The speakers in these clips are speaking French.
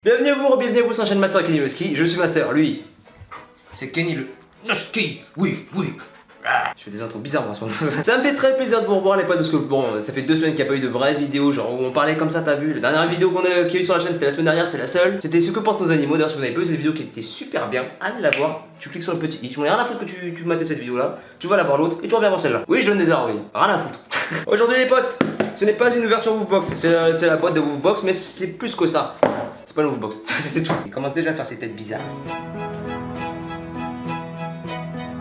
Bienvenue à vous sur la chaîne Master Kenny le Ski. Je suis Master, lui, c'est Kenny le Ski. Oui. Je fais des intros bizarres moi en ce moment. Ça me fait très plaisir de vous revoir les potes parce que bon, ça fait 2 semaines qu'il n'y a pas eu de vraie vidéo, genre où on parlait comme ça, t'as vu. La dernière vidéo qu'il y a eu sur la chaîne c'était la semaine dernière, c'était la seule. C'était ce que pensent nos animaux. D'ailleurs si vous avez pas vu cette vidéo qui était super bien, allez la voir. Tu cliques sur le petit i, j'en ai rien à foutre que tu mates cette vidéo là. Tu vas la voir l'autre et tu reviens voir celle-là. Oui je donne des heures, oui, rien à foutre. Aujourd'hui les potes, ce n'est pas une ouverture Woofbox, c'est la boîte de Woofbox mais c'est plus que ça. C'est pas une Woofbox, c'est tout. Il commence déjà à faire ses têtes bizarres.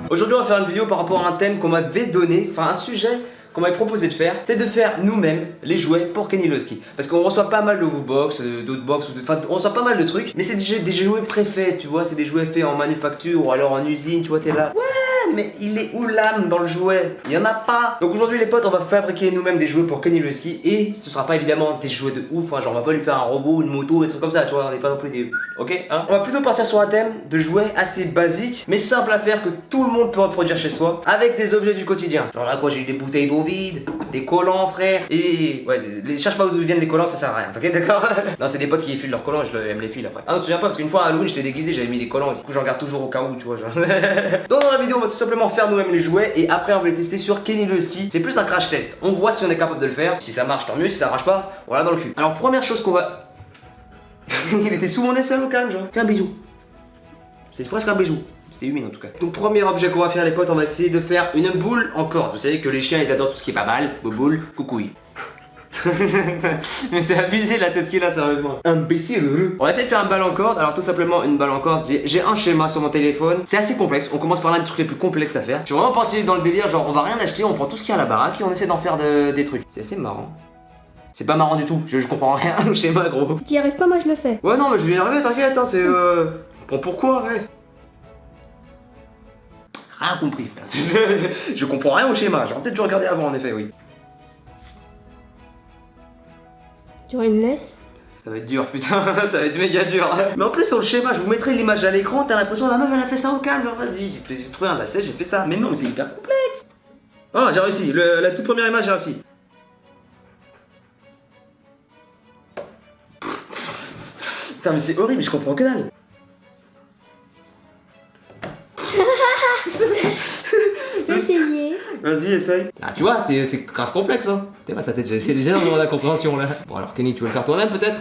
Aujourd'hui on va faire une vidéo par rapport à un thème qu'on m'avait donné, enfin un sujet qu'on m'avait proposé de faire, c'est de faire nous-mêmes les jouets pour Kenny le Ski. Parce qu'on reçoit pas mal de Woofbox, d'autres box, enfin on reçoit pas mal de trucs, mais c'est des jouets préfaits, tu vois, c'est des jouets faits en manufacture ou alors en usine, tu vois, t'es là. Ouais, mais il est où l'âme dans le jouet? Il y en a pas. Donc aujourd'hui les potes, on va fabriquer nous-mêmes des jouets pour Kenny le Ski et ce sera pas évidemment des jouets de ouf, hein, genre on va pas lui faire un robot, une moto, des trucs comme ça, tu vois, on n'est pas non plus des... Ok hein. On va plutôt partir sur un thème de jouets assez basique, mais simple à faire que tout le monde peut reproduire chez soi, avec des objets du quotidien. Genre là quoi, j'ai eu des bouteilles d'eau vide, des collants frère, et ouais, cherche pas d'où viennent les collants, ça sert à rien, ok d'accord. Non c'est des potes qui filent leurs collants et je me les file après. Ah non tu viens pas parce qu'une fois à Halloween j'étais déguisé, j'avais mis des collants, et du coup j'en garde toujours au cas où tu vois genre. Donc dans la vidéo on va tout simplement faire nous-mêmes les jouets et après on va les tester sur Kenny le Ski. C'est plus un crash test, on voit si on est capable de le faire, si ça marche tant mieux, si ça marche pas, voilà dans le cul. Alors première chose qu'on va... Il était sous mon aisselle au calme genre. Fais un bisou. C'est presque un bisou. C'était humide en tout cas. Donc premier objet qu'on va faire les potes, on va essayer de faire une boule en corde. Vous savez que les chiens ils adorent tout ce qui est pas mal. Boule, coucouille. Mais c'est abusé la tête qu'il a sérieusement. Imbécile. On va essayer de faire une balle en corde. Alors tout simplement une balle en corde. J'ai un schéma sur mon téléphone. C'est assez complexe. On commence par l'un des trucs les plus complexes à faire. Je suis vraiment parti dans le délire. Genre on va rien acheter, on prend tout ce qu'il y a à la baraque et on essaie d'en faire des trucs. C'est assez marrant. C'est pas marrant du tout, je comprends rien au schéma gros. Si tu y arrives pas, moi je le fais. Ouais non mais je vais y arriver, t'inquiète, hein, c'est Bon pourquoi ouais. Rien compris frère. Je comprends rien au schéma, j'aurais peut-être dû regarder avant en effet, oui. Tu aurais une laisse? Ça va être dur putain, ça va être méga dur. Mais en plus sur le schéma, je vous mettrai l'image à l'écran, t'as l'impression la meuf elle a fait ça au calme, genre vas-y, j'ai trouvé un lacet, j'ai fait ça. Mais non mais c'est hyper complexe. Oh j'ai réussi, la toute première image j'ai réussi. Putain mais c'est horrible, je comprends que dalle. Je vais essayer. Vas-y essaye. Ah tu vois, c'est grave complexe hein. T'es pas sa tête, j'ai déjà dans la compréhension là. Bon alors Kenny, tu veux le faire toi-même peut-être?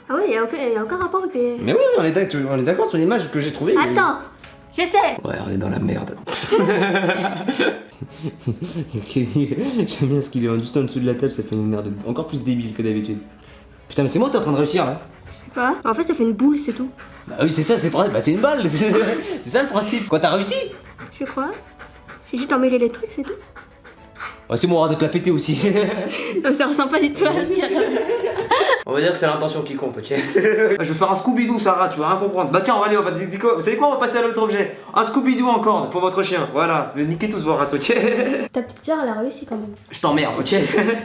Ah ouais, y a aucun rapport avec les... Mais oui, on est d'accord sur l'image que j'ai trouvée. Attends, j'essaie. Ouais, on est dans la merde. Kenny, j'aime bien ce qu'il est juste en dessous de la table, ça fait une merde encore plus débile que d'habitude. Putain mais c'est moi t'es en train de réussir là. Quoi? En fait ça fait une boule, c'est tout. Bah oui c'est ça, c'est une balle, c'est ça le principe. Quoi t'as réussi? Je crois. J'ai juste emmêlé les trucs, c'est tout. Ouais c'est moi, on va te la péter aussi. Donc ça ressemble pas du tout à la mienne. On va dire que c'est l'intention qui compte, ok. Je vais faire un Scooby-Doo Sarah, tu vas rien comprendre. Bah tiens, on va dire quoi? Vous savez quoi? On va passer à l'autre objet. Un Scooby-Doo en corde pour votre chien, voilà. Je vais niquer tous vos races, ok. Ta petite sœur elle a réussi quand même. Je t'emmerde, ok.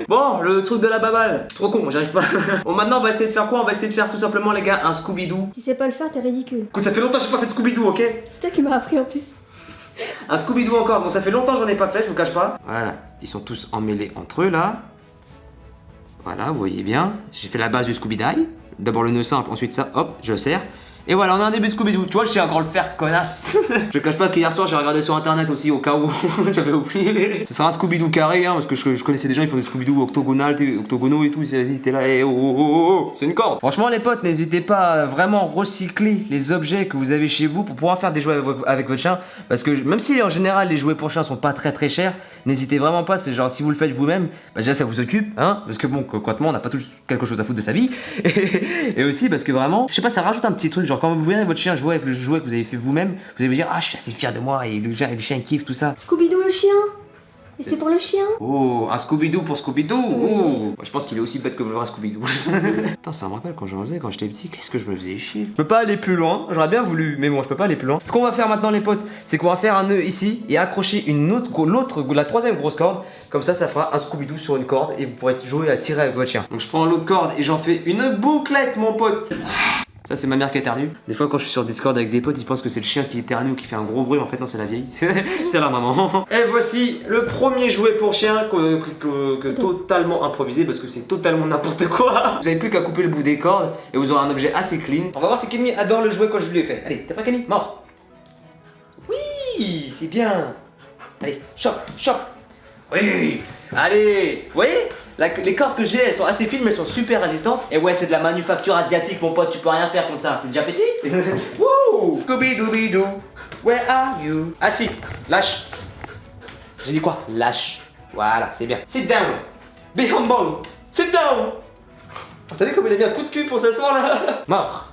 Bon, le truc de la baballe. Je suis trop con, j'arrive pas. Bon maintenant on va essayer de faire quoi? On va essayer de faire tout simplement les gars un Scooby-Doo. Si tu sais pas le faire, t'es ridicule. Écoute, ça fait longtemps que j'ai pas fait de Scooby-Doo, ok. C'est toi qui m'as appris en plus. Un Scooby-Doo en corde, bon ça fait longtemps que j'en ai pas fait, je vous cache pas. Voilà, ils sont tous emmêlés entre eux là. Voilà, vous voyez bien. J'ai fait la base du Scooby-Doo. D'abord le nœud simple, ensuite ça, hop, je serre. Et voilà, on a un début de Scooby-Doo. Tu vois, je sais encore le faire, connasse. Je cache pas qu'hier soir, j'ai regardé sur internet aussi, au cas où j'avais oublié. Ce sera un Scooby-Doo carré, hein, parce que je connaissais des gens, ils font des Scooby-Doo octogonaux et tout. Vas-y, t'es là, et oh, c'est une corde. Franchement, les potes, n'hésitez pas à vraiment recycler les objets que vous avez chez vous pour pouvoir faire des jouets avec votre chien. Parce que même si en général, les jouets pour chiens sont pas très chers, n'hésitez vraiment pas. C'est genre, si vous le faites vous-même, bah déjà ça vous occupe, hein. Parce que bon, concrètement, on n'a pas tous quelque chose à foutre de sa vie. Et aussi parce que vraiment, je sais pas, ça rajoute un petit truc. Genre, quand vous verrez votre chien jouer avec le jouet que vous avez fait vous-même, vous allez vous dire ah je suis assez fier de moi et le chien il kiffe tout ça. Scooby-Doo le chien. Et c'est pour le chien. Oh, un Scooby-Doo pour Scooby-Doo. Oh, je pense qu'il est aussi bête que le vrai Scooby-Doo. Putain, ça me rappelle quand j'en faisais quand j'étais petit, qu'est-ce que je me faisais chier. Je peux pas aller plus loin, j'aurais bien voulu, mais bon, je peux pas aller plus loin. Ce qu'on va faire maintenant les potes, c'est qu'on va faire un nœud ici et accrocher la troisième grosse corde. Comme ça fera un Scooby-Doo sur une corde et vous pourrez jouer à tirer avec votre chien. Donc je prends l'autre corde et j'en fais une bouclette mon pote. Ça c'est ma mère qui éternue. Des fois quand je suis sur Discord avec des potes, ils pensent que c'est le chien qui éternue ou qui fait un gros bruit. En fait non, c'est la vieille. C'est la maman. Et voici le premier jouet pour chien que totalement improvisé parce que c'est totalement n'importe quoi. Vous avez plus qu'à couper le bout des cordes et vous aurez un objet assez clean. On va voir si Kenny adore le jouet quand je lui ai fait. Allez, t'es prêt Kenny? Mort. Oui, c'est bien. Allez, chope, chope. Oui. Allez, vous voyez les cordes que j'ai, elles sont assez fines mais elles sont super résistantes. Et ouais, c'est de la manufacture asiatique mon pote, tu peux rien faire contre ça. C'est déjà pété. Wouh. Scooby-Dooby-Doo, where are you? Ah si, lâche. J'ai dit quoi? Lâche. Voilà, c'est bien. Sit down. Be humble. Sit down. T'as vu comme il a mis un coup de cul pour s'asseoir là? Mort.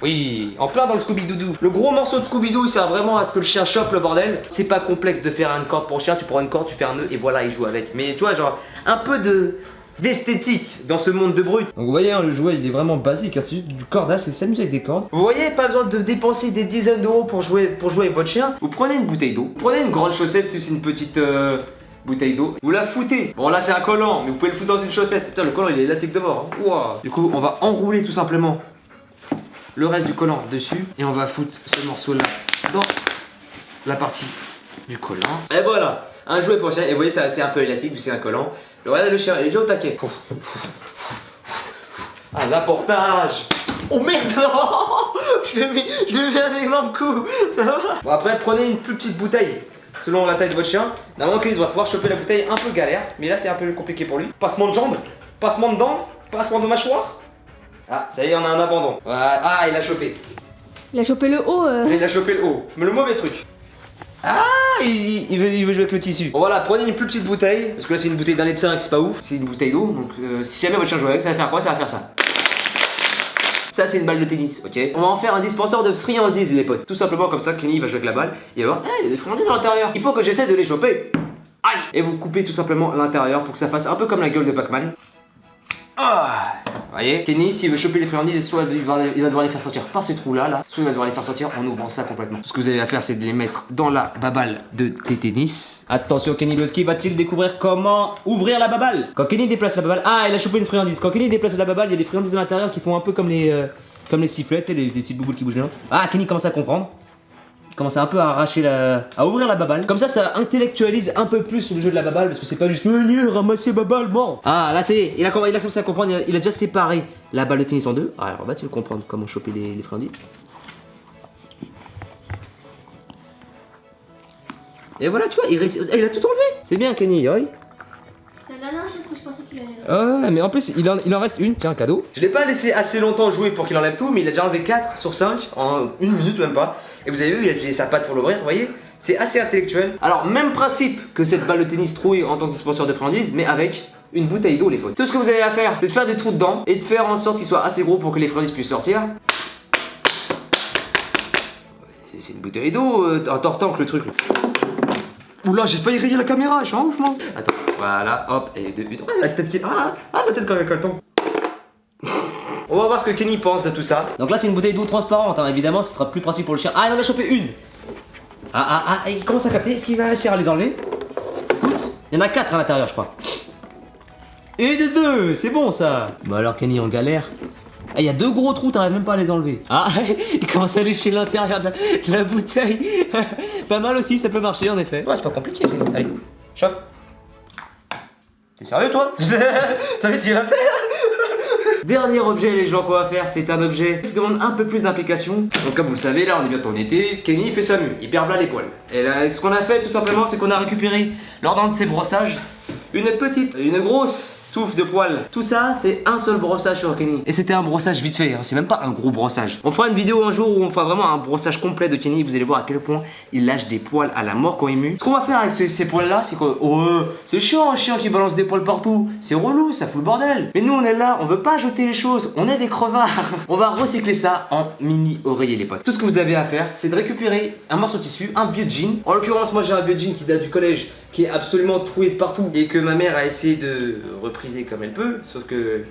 Oui, en plein dans le Scooby-Doodoo. Le gros morceau de Scooby-Doo, il sert vraiment à ce que le chien chope le bordel. C'est pas complexe de faire une corde pour chien, tu prends une corde, tu fais un nœud et voilà, il joue avec. Mais tu vois, genre, un peu d'esthétique dans ce monde de brut. Donc vous voyez, hein, le jouet il est vraiment basique, hein, c'est juste du cordage, c'est s'amuser avec des cordes. Vous voyez, pas besoin de dépenser des dizaines d'euros pour jouer avec votre chien. Vous prenez une bouteille d'eau, vous prenez une grande chaussette si c'est une petite bouteille d'eau, vous la foutez. Bon là c'est un collant, mais vous pouvez le foutre dans une chaussette. Putain, le collant il est élastique de mort. Hein. Wow. Du coup, on va enrouler tout simplement le reste du collant dessus et on va foutre ce morceau là dans la partie du collant. Et voilà, un jouet pour chien. Et vous voyez, c'est un peu élastique vu que c'est un collant. Le reste le chien il est déjà au taquet. Ah, l'apportage. Oh merde. Je lui ai mis un énorme coup. Ça va. Bon après prenez une plus petite bouteille selon la taille de votre chien. Normalement il doit pouvoir choper la bouteille un peu galère. Mais là c'est un peu compliqué pour lui. Passement de jambes, passement de dents, passement de mâchoire. Ah, ça y est, on a un abandon. Ah, il a chopé. Il a chopé le haut. Il a chopé le haut. Mais le mauvais truc. Ah, il veut jouer avec le tissu. Bon voilà, prenez une plus petite bouteille. Parce que là, c'est une bouteille d'un litre 5, c'est pas ouf. C'est une bouteille d'eau. Donc, si jamais votre chien joue avec, ça va faire quoi? Ça va faire ça. Ça, c'est une balle de tennis, ok? On va en faire un dispenseur de friandises, les potes. Tout simplement, comme ça, Kenny va jouer avec la balle. Il va voir, il y a des friandises à l'intérieur. Il faut que j'essaie de les choper. Aïe! Et vous coupez tout simplement l'intérieur pour que ça fasse un peu comme la gueule de Pac-Man. Ah, vous voyez, Kenny, s'il veut choper les friandises, soit il va devoir les faire sortir par ces trous là, soit il va devoir les faire sortir en ouvrant ça complètement. Ce que vous avez à faire, c'est de les mettre dans la babale de tes tennis. Attention, Kenny Loski va-t-il découvrir comment ouvrir la babale? Quand Kenny déplace la babale, ah, il a chopé une friandise. Quand Kenny déplace la babale, il y a des friandises à l'intérieur qui font un peu comme les sifflets, tu sais, les petites bouboules qui bougent là. Ah, Kenny commence à comprendre. Il commence un peu à arracher à ouvrir la babale. Comme ça intellectualise un peu plus le jeu de la babale parce que c'est pas juste ramasser babale, mort. Ah là c'est, il a commencé à comprendre, il a déjà séparé la balle de tennis en deux. Alors va-t-il comprendre comment choper les friandises? Et voilà, tu vois, il a tout enlevé. C'est bien Kenny, oui. C'est la dernière chose que je pensais qu'il allait. Ouais, mais en plus il en reste une, tiens, cadeau. Je l'ai pas laissé assez longtemps jouer pour qu'il enlève tout, mais il a déjà enlevé 4 sur 5 en une minute même pas. Et vous avez vu, il a utilisé sa patte pour l'ouvrir, vous voyez? C'est assez intellectuel. Alors, même principe que cette balle de tennis trouée en tant que dispenseur de friandises, mais avec une bouteille d'eau, les potes. Tout ce que vous avez à faire, c'est de faire des trous dedans et de faire en sorte qu'il soit assez gros pour que les friandises puissent sortir. C'est une bouteille d'eau, un tortank le truc. Oula, j'ai failli rayer la caméra, je suis en ouf, moi. Attends, voilà, hop, et de une. Ah, la tête qui. Ah, la tête quand elle tombe. On va voir ce que Kenny pense de tout ça. Donc là, c'est une bouteille d'eau transparente, hein. Évidemment, ce sera plus pratique pour le chien. Ah, il en a chopé une. Il commence à capter. Est-ce qu'il va réussir à les enlever? Écoute, il y en a 4 à l'intérieur, je crois. Et de 2, c'est bon ça. Bah alors, Kenny, en galère. Ah, il y a 2 gros trous, t'arrives même pas à les enlever. Ah, il commence à lécher l'intérieur de la bouteille. Pas mal aussi, ça peut marcher en effet. Ouais, c'est pas compliqué, Kenny. Allez, chope. T'es sérieux, toi? T'as vu ce qu'il a fait? Dernier objet les gens qu'on va faire, c'est un objet qui demande un peu plus d'implication. Donc comme vous le savez, là on est bientôt en été, Kenny fait sa mue, il perd là les poils. Et là ce qu'on a fait tout simplement, c'est qu'on a récupéré lors d'un de ses brossages une grosse touffe de poils. Tout ça, c'est un seul brossage sur Kenny. Et c'était un brossage vite fait, hein. C'est même pas un gros brossage. On fera une vidéo un jour où on fera vraiment un brossage complet de Kenny. Vous allez voir à quel point il lâche des poils à la mort quand il mue. Ce qu'on va faire avec ces poils là, c'est que c'est chiant un chien qui balance des poils partout. C'est relou, ça fout le bordel. Mais nous on est là, on veut pas jeter les choses, on est des crevards. On va recycler ça en mini oreiller les potes. Tout ce que vous avez à faire, c'est de récupérer un morceau de tissu, un vieux jean. En l'occurrence, moi j'ai un vieux jean qui date du collège, qui est absolument troué de partout et que ma mère a essayé de repriser comme elle peut, sauf que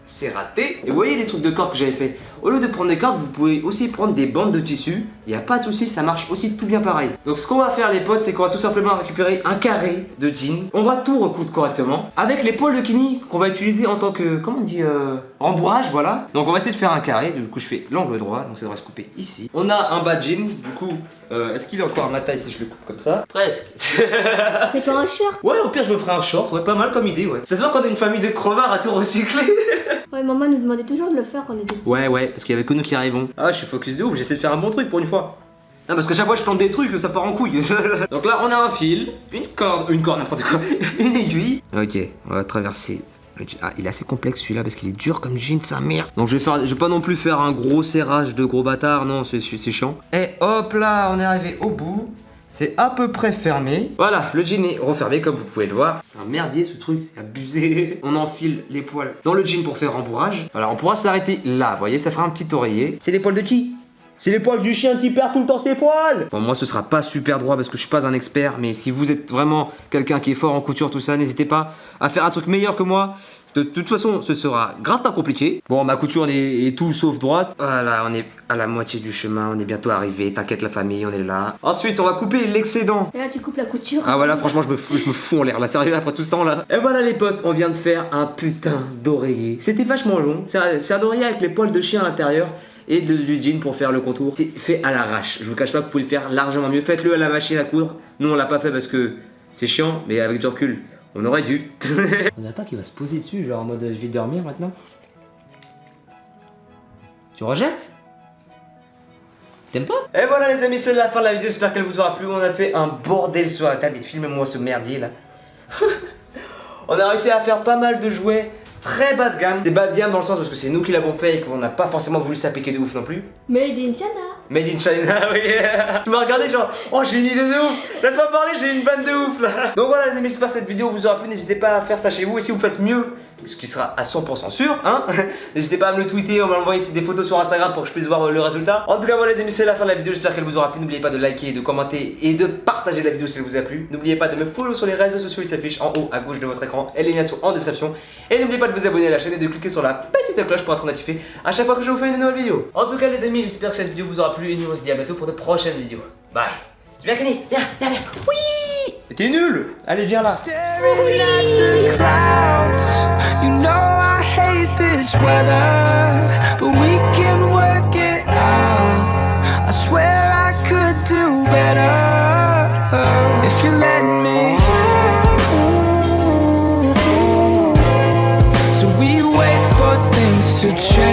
c'est raté. Et vous voyez les trucs de cordes que j'avais fait. Au lieu de prendre des cordes, vous pouvez aussi prendre des bandes de tissu. Il n'y a pas de souci, ça marche aussi tout bien pareil. Donc ce qu'on va faire les potes, c'est qu'on va tout simplement récupérer un carré de jean. On va tout recoudre correctement. Avec les poils de Kenny qu'on va utiliser en tant que, comment on dit, rembourrage, voilà. Donc on va essayer de faire un carré. Du coup je fais l'angle droit, donc ça devrait se couper ici. On a un bas de jean, du coup, est-ce qu'il est encore à ma taille si je le coupe comme ça? Presque. C'est pas un short. Ouais, au pire je me ferai un short, ouais, pas mal comme idée, ouais. Ça se voit qu'on est une famille de crevards à tout recycler. Ouais, maman nous demandait toujours de le faire quand on était petits. Ouais, parce qu'il y avait que nous qui arrivons. Ah, je suis focus de ouf, j'essaie de faire un bon truc pour une fois. Non, parce que chaque fois je tente des trucs, ça part en couille. Donc là, on a un fil, une corde, n'importe quoi, une aiguille. Ok, on va traverser. Ah, il est assez complexe celui-là parce qu'il est dur comme jean, sa mère. Donc je vais pas non plus faire un gros serrage de gros bâtard, non, c'est chiant. Et hop là, on est arrivé au bout. C'est à peu près fermé. Voilà, le jean est refermé comme vous pouvez le voir. C'est un merdier ce truc, c'est abusé. On enfile les poils dans le jean pour faire rembourrage. Alors on pourra s'arrêter là, vous voyez, ça fera un petit oreiller. C'est les poils de qui? C'est les poils du chien qui perd tout le temps ses poils. Bon, moi ce sera pas super droit parce que je suis pas un expert, mais si vous êtes vraiment quelqu'un qui est fort en couture, tout ça, n'hésitez pas à faire un truc meilleur que moi. De toute façon, ce sera grave pas compliqué. Bon, ma couture est tout sauf droite. Voilà, on est à la moitié du chemin, on est bientôt arrivé. T'inquiète la famille, on est là. Ensuite, on va couper l'excédent. Et là, tu coupes la couture. Ah voilà, franchement, je me fous en l'air, là, sérieux, après tout ce temps-là. Et voilà les potes, on vient de faire un putain d'oreiller. C'était vachement long. C'est un oreiller avec les poils de chien à l'intérieur et du jean pour faire le contour. C'est fait à l'arrache. Je vous cache pas que vous pouvez le faire largement mieux. Faites-le à la machine à coudre. Nous, on l'a pas fait parce que c'est chiant, mais avec du recul, on aurait dû. On dirait pas qu'il va se poser dessus, genre en mode je vais dormir maintenant. Tu rejettes? T'aimes pas? Et voilà les amis, c'est la fin de la vidéo, j'espère qu'elle vous aura plu. On a fait un bordel sur la table, et filmez-moi ce merdier là. On a réussi à faire pas mal de jouets très bas de gamme. C'est bas de gamme dans le sens parce que c'est nous qui l'avons fait et qu'on n'a pas forcément voulu s'appliquer de ouf non plus. Made in China. Made in China, oui. Tu m'as regardé genre, oh j'ai une idée de ouf. Laisse-moi parler, j'ai une vanne de ouf là. Donc voilà les amis, j'espère que cette vidéo vous aura plu. N'hésitez pas à faire ça chez vous. Et si vous faites mieux, ce qui sera à 100% sûr, hein, n'hésitez pas à me le tweeter ou à m'envoyer des photos sur Instagram pour que je puisse voir le résultat. En tout cas voilà les amis, c'est la fin de la vidéo. J'espère qu'elle vous aura plu. N'oubliez pas de liker, de commenter et de partager la vidéo si elle vous a plu. N'oubliez pas de me follow sur les réseaux sociaux, ils s'affichent en haut à gauche de votre écran et les liens sont en description. Et n'oubliez pas de vous abonner à la chaîne et de cliquer sur la petite cloche pour être notifié à chaque fois que je vous fais une nouvelle vidéo. En tout cas les amis, j'espère que cette vidéo vous aura plu et nous on se dit à bientôt pour de prochaines vidéos. Bye. Tu viens Kenny? Viens. Oui. T'es nul. Allez viens là. You know I hate this weather, but we can work it out. I swear I could do better if you let me. So we wait for things to change.